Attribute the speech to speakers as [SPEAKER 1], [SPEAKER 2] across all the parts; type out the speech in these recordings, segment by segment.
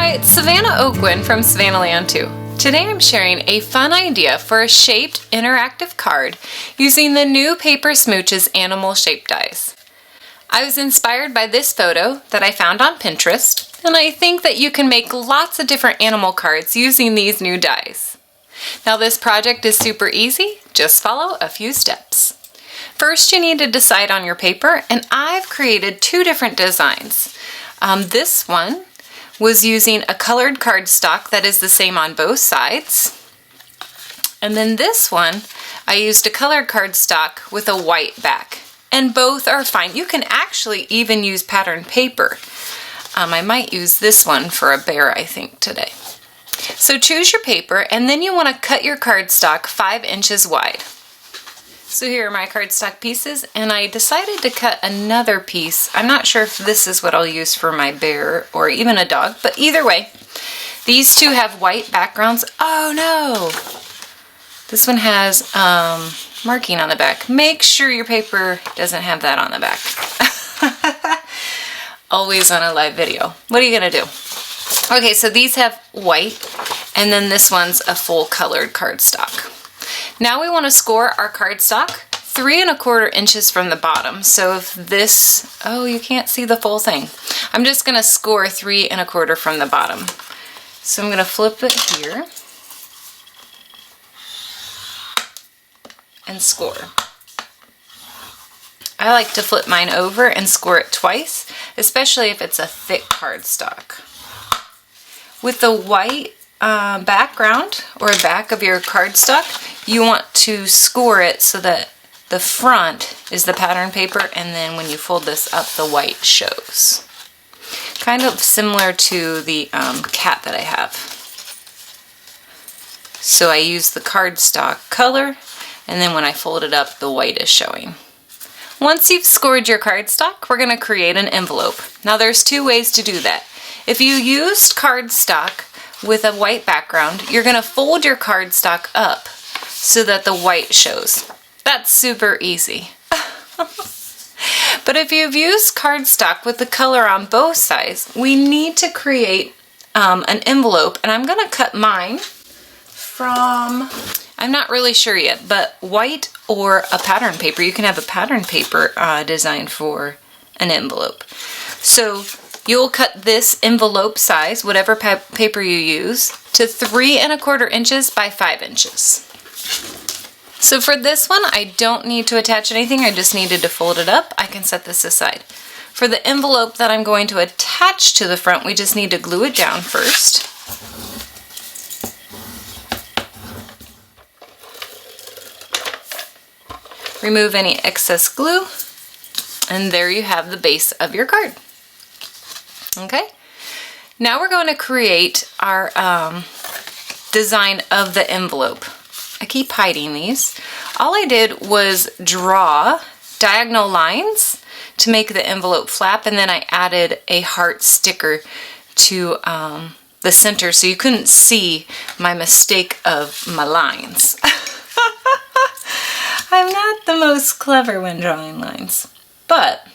[SPEAKER 1] Hi, it's Savannah Oakwin from Savannah Land 2. Today I'm sharing a fun idea for a shaped interactive card using the new Paper Smooches animal shape dies. I was inspired by this photo that I found on Pinterest, and I think that you can make lots of different animal cards using these new dies. Now this project is super easy, just follow a few steps. First you need to decide on your paper, and I've created two different designs. This one was using a colored cardstock that is the same on both sides. And then this one, I used a colored cardstock with a white back. And both are fine. You can actually even use patterned paper. I might use this one for a bear, I think, today. So choose your paper, and then you want to cut your cardstock 5 inches wide. So here are my cardstock pieces, and I decided to cut another piece. I'm not sure if this is what I'll use for my bear or even a dog, but either way, these two have white backgrounds. Oh no! This one has marking on the back. Make sure your paper doesn't have that on the back. Always on a live video. What are you gonna do? Okay, so these have white, and then this one's a full colored cardstock. Now we want to score our cardstock 3 1/4 inches from the bottom. So if this, oh, you can't see the full thing. I'm just going to score 3 1/4 from the bottom. So I'm going to flip it here and score. I like to flip mine over and score it twice, especially if it's a thick cardstock. With the white background or back of your cardstock, you want to score it so that the front is the pattern paper, and then when you fold this up, the white shows. Kind of similar to the cat that I have. So I use the cardstock color, and then when I fold it up, the white is showing. Once you've scored your cardstock, we're going to create an envelope. Now there's two ways to do that. If you used cardstock with a white background, you're going to fold your cardstock up so that the white shows. That's super easy. But if you've used cardstock with the color on both sides, we need to create an envelope, and I'm going to cut mine from, I'm not really sure yet, but white or a pattern paper. You can have a pattern paper design for an envelope. So you'll cut this envelope size, whatever paper you use, to 3 1/4 inches by 5 inches. So for this one, I don't need to attach anything. I just needed to fold it up. I can set this aside. For the envelope that I'm going to attach to the front, we just need to glue it down first. Remove any excess glue, and there you have the base of your card. Okay, now we're going to create our design of the envelope. I keep hiding these. All I did was draw diagonal lines to make the envelope flap, and then I added a heart sticker to the center so you couldn't see my mistake of my lines. I'm not the most clever when drawing lines, but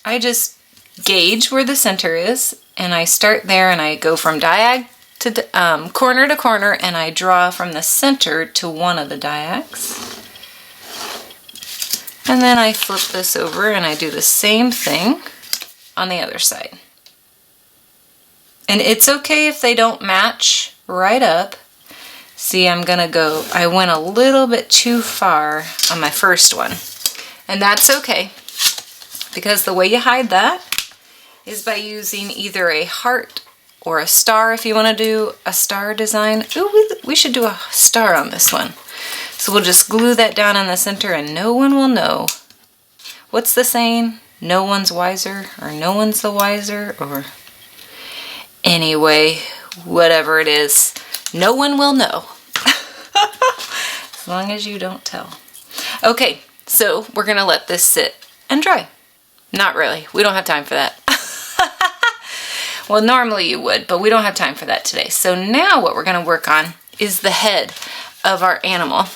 [SPEAKER 1] I just gauge where the center is, and I start there, and I go from diag to corner to corner, and I draw from the center to one of the diags. And then I flip this over and I do the same thing on the other side. And it's okay if they don't match right up. See, I went a little bit too far on my first one. And that's okay, because the way you hide that is by using either a heart or a star if you want to do a star design. Ooh, we should do a star on this one. So we'll just glue that down in the center, and no one will know. What's the saying? No one's wiser, or no one's the wiser, or anyway, whatever it is, no one will know. As long as you don't tell. Okay, so we're gonna let this sit and dry. Not really, we don't have time for that. Well, normally you would, but we don't have time for that today. So now what we're going to work on is the head of our animal.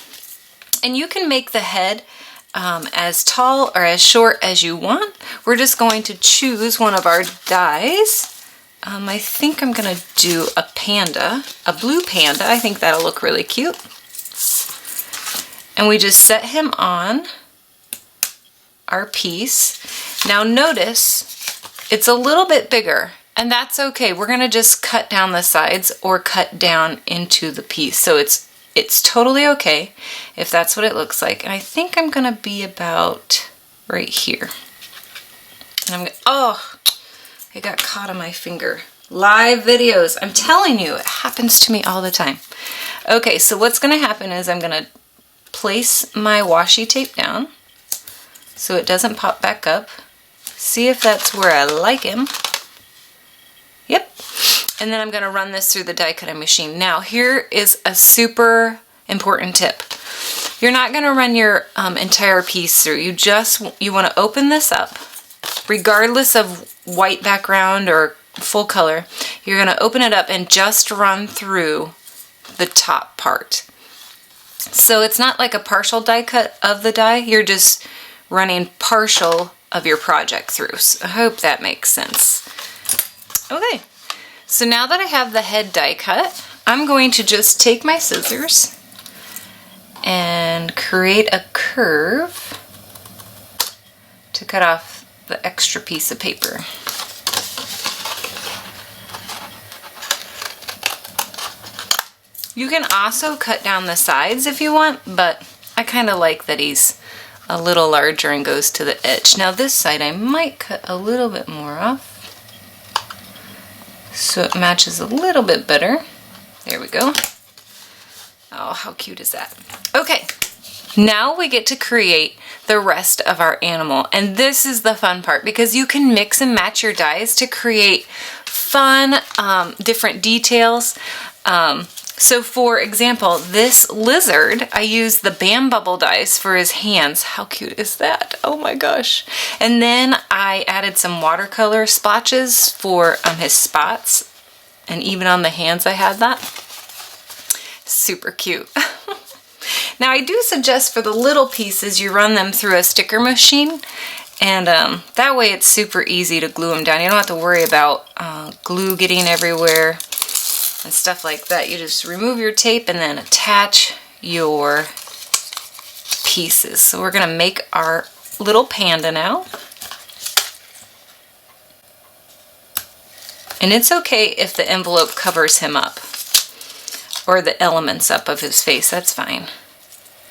[SPEAKER 1] And you can make the head as tall or as short as you want. We're just going to choose one of our dies I think I'm gonna do a panda, a blue panda. I think that'll look really cute. And we just set him on our piece. Now notice it's a little bit bigger, and that's okay. We're gonna just cut down the sides or cut down into the piece. So it's totally okay if that's what it looks like. And I think I'm gonna be about right here. And I'm gonna, oh, it got caught on my finger. Live videos, I'm telling you, it happens to me all the time. Okay, so what's gonna happen is I'm gonna place my washi tape down so it doesn't pop back up. See if that's where I like him. Yep. And then I'm gonna run this through the die cutting machine. Now here is a super important tip. You're not gonna run your entire piece through. You wanna open this up, regardless of white background or full color. You're gonna open it up and just run through the top part. So it's not like a partial die cut of the die, you're just running partial of your project through. So I hope that makes sense. Okay, so now that I have the head die cut, I'm going to just take my scissors and create a curve to cut off the extra piece of paper. You can also cut down the sides if you want, but I kind of like that he's a little larger and goes to the edge. Now this side I might cut a little bit more off so it matches a little bit better. There we go. Oh, how cute is that? Okay, now we get to create the rest of our animal, and this is the fun part because you can mix and match your dies to create fun different details. So for example, this lizard, I used the Bam Bubble dies for his hands. How cute is that? Oh my gosh. And then I added some watercolor splotches for his spots. And even on the hands I had that. Super cute. Now I do suggest for the little pieces you run them through a sticker machine. And that way it's super easy to glue them down. You don't have to worry about glue getting everywhere and stuff like that. You just remove your tape and then attach your pieces. So we're gonna make our little panda now. And it's okay if the envelope covers him up or the elements up of his face, that's fine.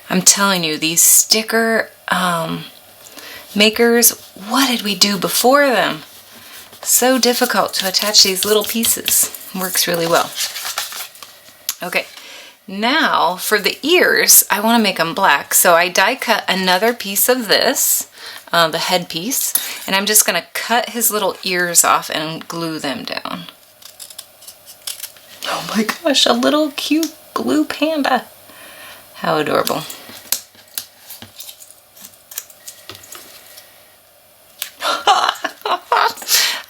[SPEAKER 1] I'm telling you, these sticker makers, what did we do before them? So difficult to attach these little pieces. Works really well. Okay, now for the ears, I want to make them black. So I die cut another piece of this, the head piece, and I'm just going to cut his little ears off and glue them down. Oh my gosh, a little cute blue panda. How adorable.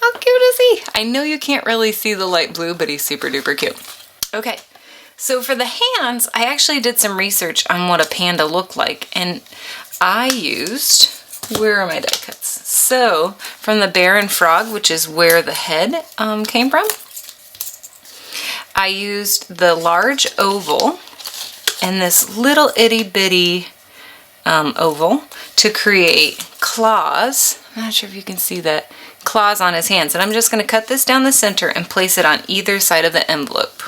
[SPEAKER 1] How cute is he? I know you can't really see the light blue, but he's super duper cute. Okay, so for the hands, I actually did some research on what a panda looked like, and I used, where are my die cuts? So, from the Bear and Frog, which is where the head came from, I used the large oval and this little itty bitty oval to create claws. I'm not sure if you can see that. Claws on his hands. And I'm just going to cut this down the center and place it on either side of the envelope.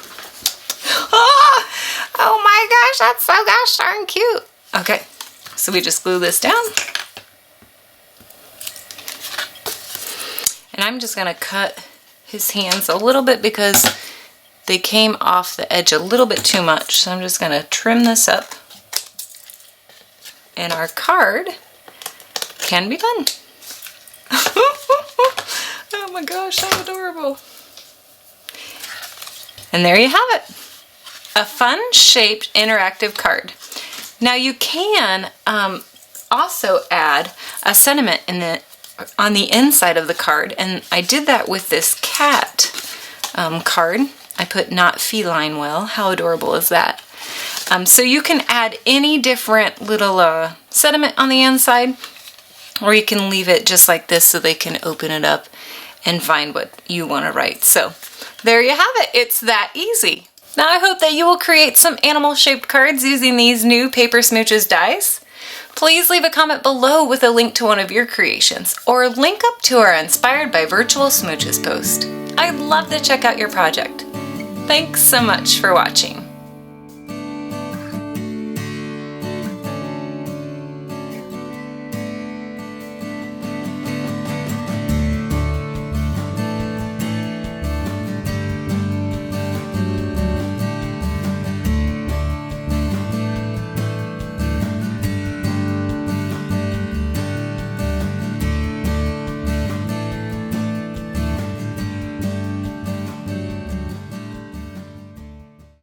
[SPEAKER 1] Oh my gosh, that's so gosh darn cute. Okay, so we just glue this down. And I'm just going to cut his hands a little bit because they came off the edge a little bit too much. So I'm just going to trim this up. And our card can be done. Oh my gosh, how adorable. And there you have it. A fun shaped interactive card. Now you can also add a sentiment on the inside of the card, and I did that with this cat card. I put "not feline well." How adorable is that? So you can add any different little sentiment on the inside, or you can leave it just like this so they can open it up and find what you want to write. So there you have it. It's that easy. Now I hope that you will create some animal shaped cards using these new Paper Smooches dies. Please leave a comment below with a link to one of your creations, or link up to our Inspired by Virtual Smooches post. I'd love to check out your project. Thanks so much for watching.